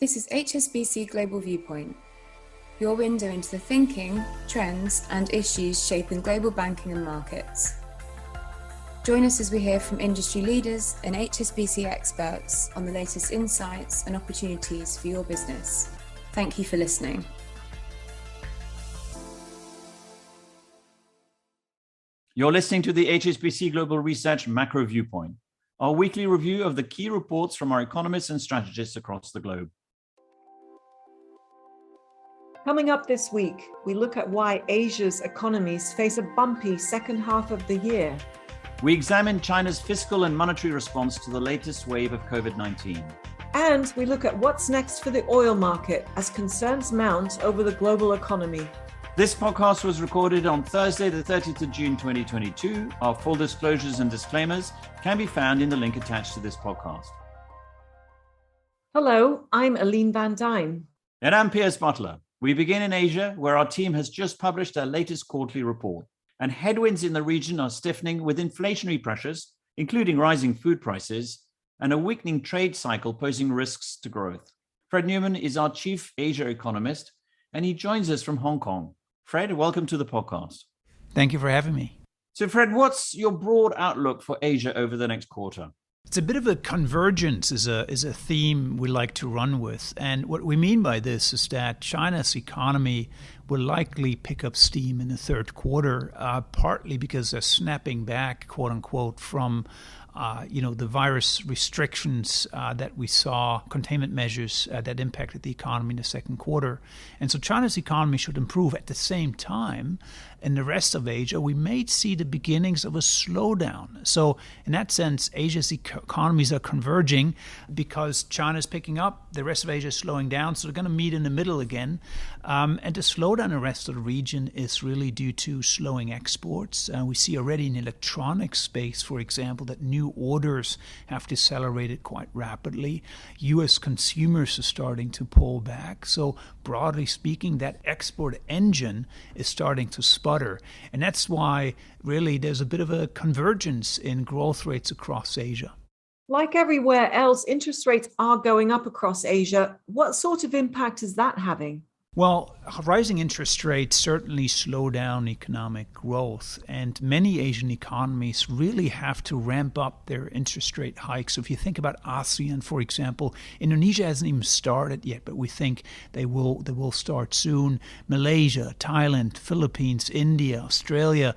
This is HSBC Global Viewpoint, your window into the thinking, trends and issues shaping global banking and markets. Join us as we hear from industry leaders and HSBC experts on the latest insights and opportunities for your business. Thank you for listening. You're listening to the HSBC Global Research Macro Viewpoint, our weekly review of the key reports from our economists and strategists across the globe. Coming up this week, we look at why Asia's economies face a bumpy second half of the year. We examine China's fiscal and monetary response to the latest wave of COVID-19. And we look at what's next for the oil market as concerns mount over the global economy. This podcast was recorded on Thursday, the 30th of June, 2022. Our full disclosures and disclaimers can be found in the link attached to this podcast. Hello, I'm Aline Van Dyne. And I'm Piers Butler. We begin in Asia, where our team has just published our latest quarterly report. And headwinds in the region are stiffening with inflationary pressures, including rising food prices, and a weakening trade cycle posing risks to growth. Fred Newman is our chief Asia economist, and he joins us from Hong Kong. Fred, welcome to the podcast. Thank you for having me. So Fred, what's your broad outlook for Asia over the next quarter? It's a bit of a convergence is a theme we like to run with. And what we mean by this is that China's economy will likely pick up steam in the third quarter, partly because they're snapping back, quote unquote, from the virus restrictions that we saw, containment measures that impacted the economy in the second quarter. And so China's economy should improve. At the same time, in the rest of Asia, we may see the beginnings of a slowdown. So in that sense, Asia's economies are converging because China's picking up, the rest of Asia is slowing down, so they're going to meet in the middle again. And the slowdown in the rest of the region is really due to slowing exports. We see already in the electronics space, for example, that new orders have decelerated quite rapidly. U.S. consumers are starting to pull back. So broadly speaking, that export engine is starting to sputter. And that's why really there's a bit of a convergence in growth rates across Asia. Like everywhere else, interest rates are going up across Asia. What sort of impact is that having? Well, rising interest rates certainly slow down economic growth, and many Asian economies really have to ramp up their interest rate hikes. So if you think about ASEAN, for example, Indonesia hasn't even started yet, but we think they will start soon. Malaysia, Thailand, Philippines, India, Australia,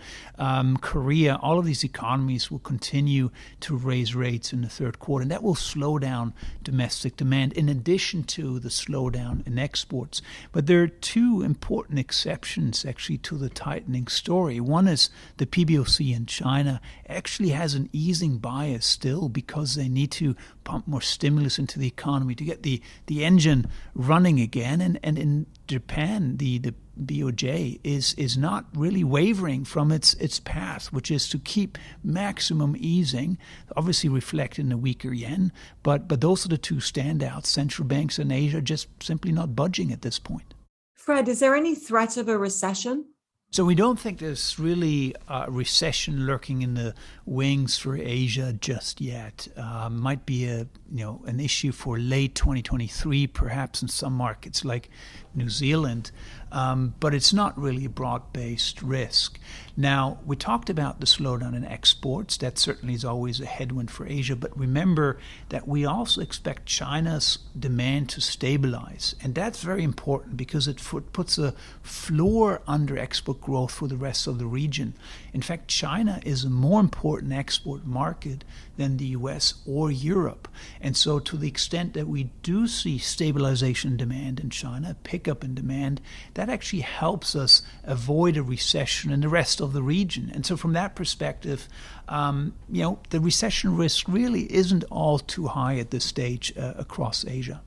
Korea, all of these economies will continue to raise rates in the third quarter, and that will slow down domestic demand in addition to the slowdown in exports. But there are two important exceptions actually to the tightening story. One is the PBOC in China actually has an easing bias still because they need to pump more stimulus into the economy to get the engine running again. And in Japan, the BOJ is not really wavering from its path, which is to keep maximum easing, obviously reflect in the weaker yen. But those are the two standouts. Central banks in Asia just simply not budging at this point. Fred, is there any threat of a recession? So we don't think there's really a recession lurking in the wings for Asia just yet. Might be an issue for late 2023, perhaps in some markets like New Zealand, but it's not really a broad-based risk. Now, we talked about the slowdown in exports. That certainly is always a headwind for Asia, but remember that we also expect China's demand to stabilize, and that's very important because it puts a floor under export growth for the rest of the region. In fact, China is a more important export market than the US or Europe, and so to the extent that we do see stabilization in demand in China, pickup in demand, that actually helps us avoid a recession in the rest of the region. And so from that perspective, the recession risk really isn't all too high at this stage across Asia.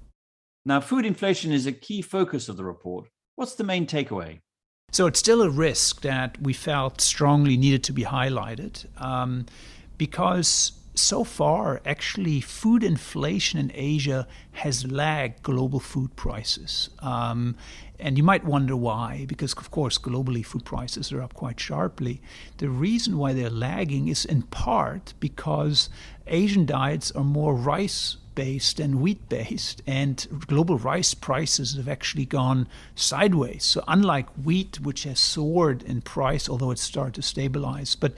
Now, food inflation is a key focus of the report. What's the main takeaway? So it's still a risk that we felt strongly needed to be highlighted because so far, actually, food inflation in Asia has lagged global food prices. And you might wonder why, because, of course, globally food prices are up quite sharply. The reason why they're lagging is in part because Asian diets are more rice wheat-based and wheat-based, and global rice prices have actually gone sideways. So unlike wheat, which has soared in price, although it's started to stabilize, but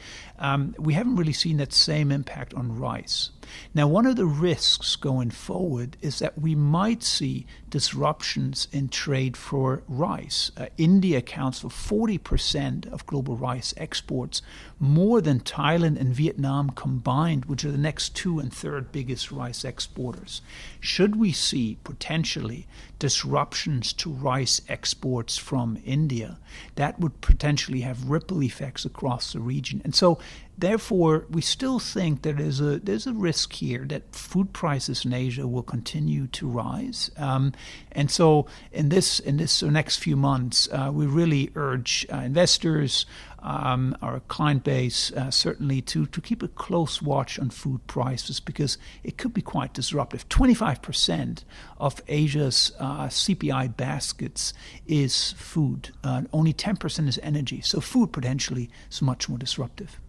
we haven't really seen that same impact on rice. Now, one of the risks going forward is that we might see disruptions in trade for rice. India accounts for 40% of global rice exports, more than Thailand and Vietnam combined, which are the next two and third biggest rice exporters. Should we see potentially disruptions to rice exports from India, that would potentially have ripple effects across the region. And so therefore, we still think that there's a risk here that food prices in Asia will continue to rise. And so in this next few months, we really urge investors, our client base, certainly to keep a close watch on food prices, because it could be quite disruptive. 25% of Asia's CPI baskets is food. Only 10% is energy. So food potentially is much more disruptive.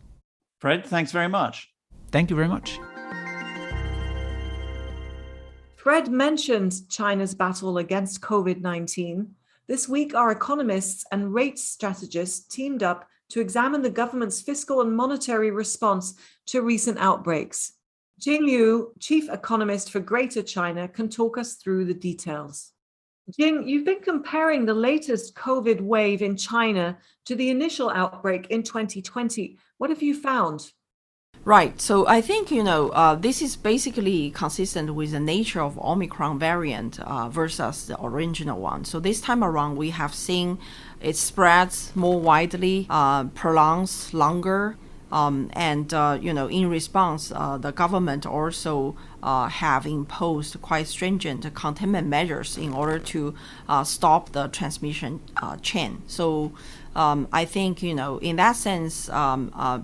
Fred, thanks very much. Thank you very much. Fred mentioned China's battle against COVID-19. This week, our economists and rates strategists teamed up to examine the government's fiscal and monetary response to recent outbreaks. Jing Liu, chief economist for Greater China, can talk us through the details. Jing, you've been comparing the latest COVID wave in China to the initial outbreak in 2020. What have you found? Right. So I think, this is basically consistent with the nature of Omicron variant versus the original one. So this time around, we have seen it spreads more widely, prolongs longer. In response, the government also have imposed quite stringent containment measures in order to stop the transmission chain. So I think, in that sense,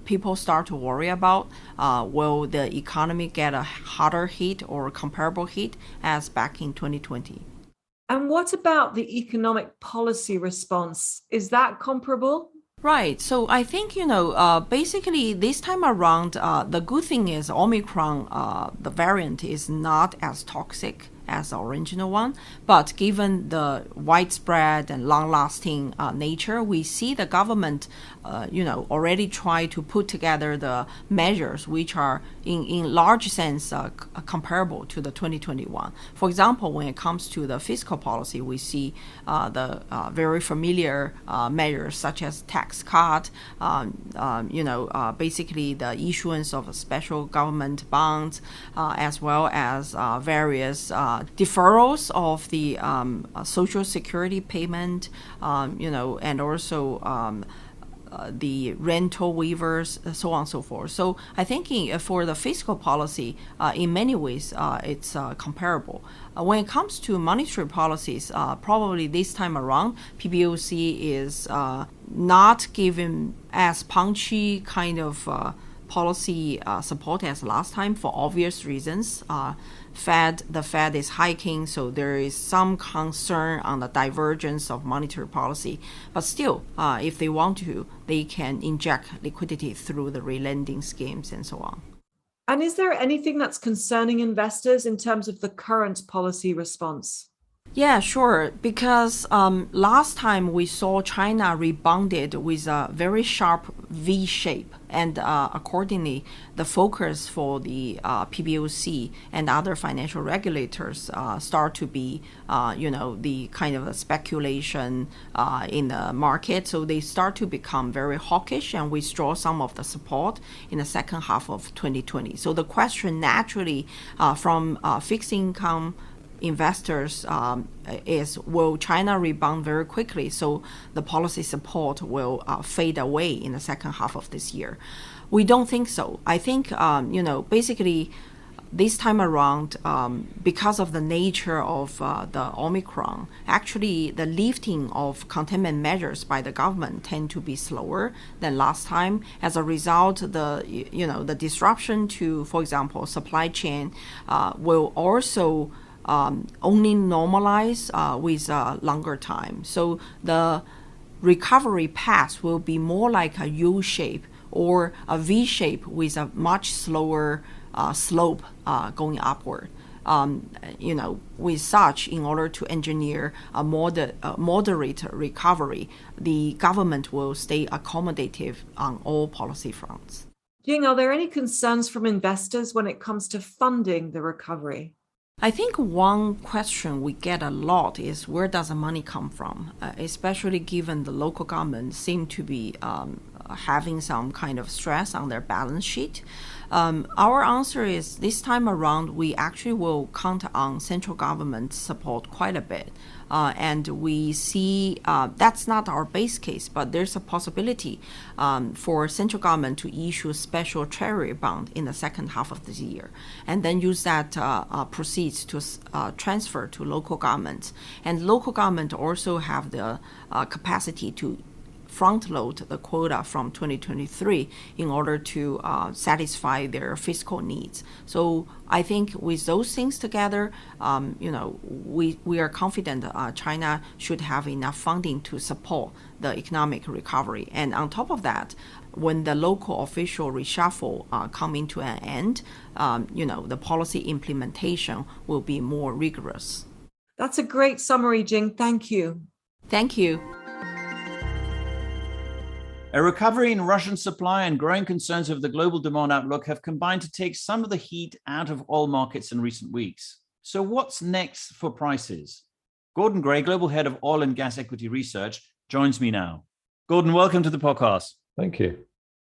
people start to worry about will the economy get a harder hit or comparable hit as back in 2020. And what about the economic policy response? Is that comparable? Right. So I think, basically this time around, the good thing is Omicron, the variant is not as toxic as the original one. But given the widespread and long-lasting nature, we see the government, already try to put together the measures which are in large sense comparable to the 2021. For example, when it comes to the fiscal policy, we see the very familiar measures such as tax cut, basically the issuance of special government bonds, as well as various deferrals of the social security payment, and also the rental waivers, so on and so forth. So I think for the fiscal policy, in many ways, it's comparable. When it comes to monetary policies, probably this time around, PBOC is not given as punchy kind of policy support as last time for obvious reasons. The Fed is hiking, so there is some concern on the divergence of monetary policy. But still, if they want to, they can inject liquidity through the relending schemes and so on. And is there anything that's concerning investors in terms of the current policy response? Yeah, sure. Because last time we saw China rebounded with a very sharp V shape, and accordingly, the focus for the PBOC and other financial regulators start to be, the kind of a speculation in the market. So they start to become very hawkish and withdraw some of the support in the second half of 2020. So the question naturally from fixed income investors is, will China rebound very quickly so the policy support will fade away in the second half of this year? We don't think so. I think, basically this time around, because of the nature of the Omicron, actually the lifting of containment measures by the government tend to be slower than last time. As a result, the disruption to, for example, supply chain will also only normalize with a longer time. So the recovery path will be more like a U shape or a V shape with a much slower slope going upward. with such, in order to engineer a moderate recovery, the government will stay accommodative on all policy fronts. Jing, are there any concerns from investors when it comes to funding the recovery? I think one question we get a lot is, where does the money come from, especially given the local governments seem to be having some kind of stress on their balance sheet. Our answer is, this time around, we actually will count on central government support quite a bit. And we see that's not our base case, but there's a possibility for central government to issue a special treasury bond in the second half of this year, and then use that proceeds to transfer to local governments. And local government also have the capacity to front load the quota from 2023 in order to satisfy their fiscal needs. So I think with those things together, we are confident China should have enough funding to support the economic recovery. And on top of that, when the local official reshuffle coming to an end, the policy implementation will be more rigorous. That's a great summary, Jing. Thank you. Thank you. A recovery in Russian supply and growing concerns over the global demand outlook have combined to take some of the heat out of oil markets in recent weeks. So what's next for prices? Gordon Gray, Global Head of Oil and Gas Equity Research, joins me now. Gordon, welcome to the podcast. Thank you.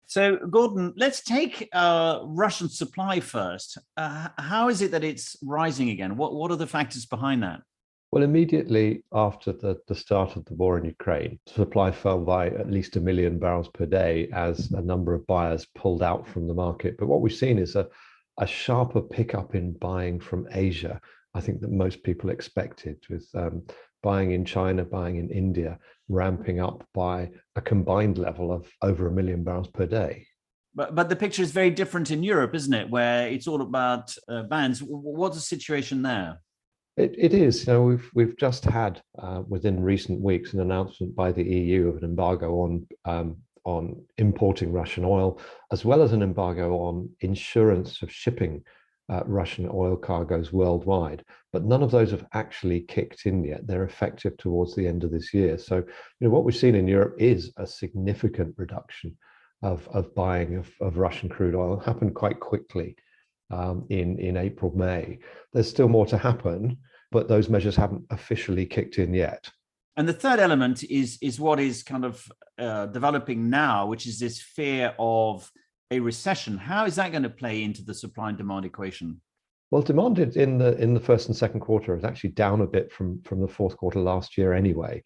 So, Gordon, let's take Russian supply first. How is it that it's rising again? What are the factors behind that? Well, immediately after the start of the war in Ukraine, supply fell by at least 1 million barrels per day as a number of buyers pulled out from the market. But what we've seen is a sharper pickup in buying from Asia, I think, that most people expected, with buying in China, buying in India, ramping up by a combined level of over 1 million barrels per day. But the picture is very different in Europe, isn't it, where it's all about bans? What's the situation there? It is. We've just had within recent weeks an announcement by the EU of an embargo on importing Russian oil, as well as an embargo on insurance of shipping Russian oil cargoes worldwide. But none of those have actually kicked in yet. They're effective towards the end of this year. So, what we've seen in Europe is a significant reduction of buying of Russian crude oil. It happened quite quickly in April, May. There's still more to happen, but those measures haven't officially kicked in yet. And the third element is what is kind of developing now, which is this fear of a recession. How is that going to play into the supply and demand equation? Well, demand in the first and second quarter is actually down a bit from the fourth quarter last year anyway.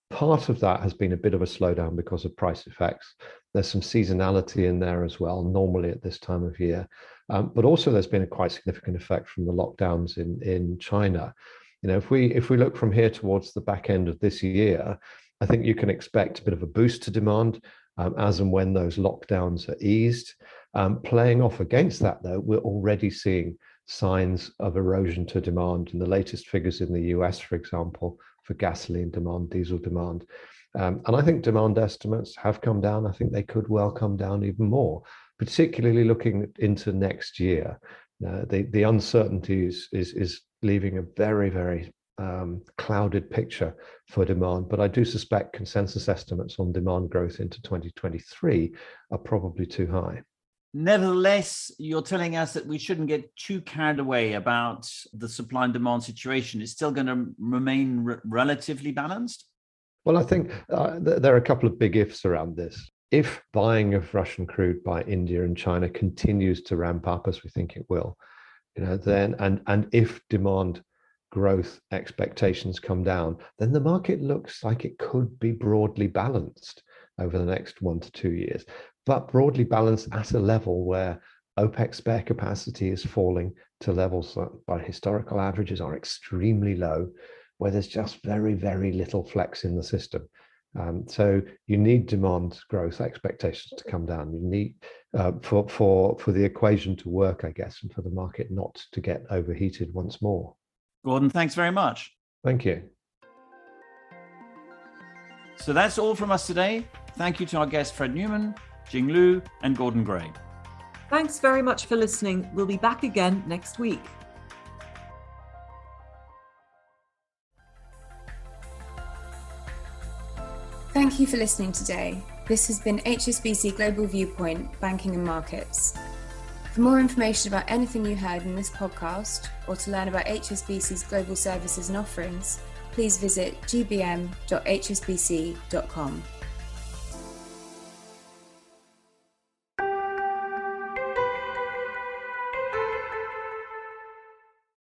Part of that has been a bit of a slowdown because of price effects. There's some seasonality in there as well, normally at this time of year. But also there's been a quite significant effect from the lockdowns in China. If we look from here towards the back end of this year, I think you can expect a bit of a boost to demand as and when those lockdowns are eased. Playing off against that, though, we're already seeing signs of erosion to demand in the latest figures in the US, for example, for gasoline demand, diesel demand. And I think demand estimates have come down. I think they could well come down even more, particularly looking into next year. The uncertainty is leaving a very, very clouded picture for demand. But I do suspect consensus estimates on demand growth into 2023 are probably too high. Nevertheless, you're telling us that we shouldn't get too carried away about the supply and demand situation. It's still going to remain relatively balanced? Well, I think there are a couple of big ifs around this. If buying of Russian crude by India and China continues to ramp up, as we think it will, then and if demand growth expectations come down, then the market looks like it could be broadly balanced over the next 1 to 2 years, but broadly balanced at a level where OPEC spare capacity is falling to levels that by historical averages are extremely low, where there's just very, very little flex in the system. So you need demand growth expectations to come down. You need for the equation to work, I guess, and for the market not to get overheated once more. Gordon, thanks very much. Thank you. So that's all from us today. Thank you to our guests, Fred Newman, Jing Liu, and Gordon Gray. Thanks very much for listening. We'll be back again next week. Thank you for listening today. This has been HSBC Global Viewpoint, Banking and Markets. For more information about anything you heard in this podcast, or to learn about HSBC's global services and offerings, please visit gbm.hsbc.com.